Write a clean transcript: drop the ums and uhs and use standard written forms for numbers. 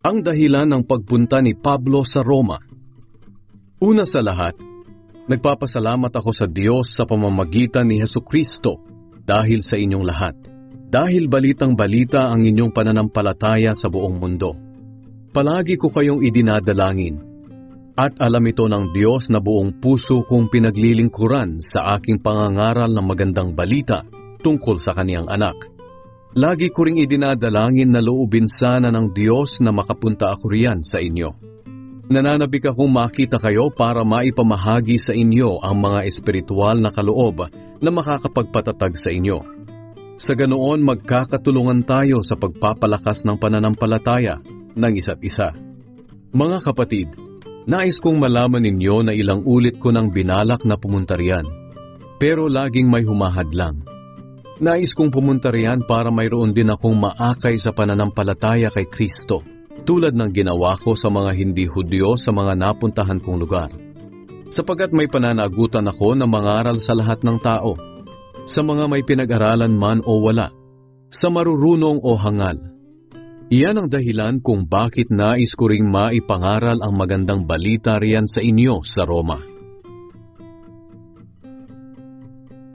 Ang dahilan ng pagpunta ni Pablo sa Roma. Una sa lahat, nagpapasalamat ako sa Diyos sa pamamagitan ni Hesukristo dahil sa inyong lahat. Dahil balitang-balita ang inyong pananampalataya sa buong mundo. Palagi ko kayong idinadalangin. At alam ito ng Diyos na buong puso kong pinaglilingkuran sa aking pangangaral ng magandang balita tungkol sa kaniyang anak. Lagi ko ring idinadalangin na loobin sana ng Diyos na makapunta ako riyan sa inyo. Nananabik akong makita kayo para maipamahagi sa inyo ang mga espiritual na kaloob na makakapagpatatag sa inyo. Sa ganoon magkakatulungan tayo sa pagpapalakas ng pananampalataya ng isa't isa. Mga kapatid, nais kong malaman ninyo na ilang ulit ko nang binalak na pumunta riyan, pero laging may humahadlang. Nais kong pumunta riyan para mayroon din akong maakay sa pananampalataya kay Kristo, tulad ng ginawa ko sa mga hindi Hudyo sa mga napuntahan kong lugar. Sapagat may pananagutan ako na mangaral sa lahat ng tao, sa mga may pinag-aralan man o wala, sa marurunong o hangal. Iyan ang dahilan kung bakit nais ko ring maipangaral ang magandang balita riyan sa inyo sa Roma.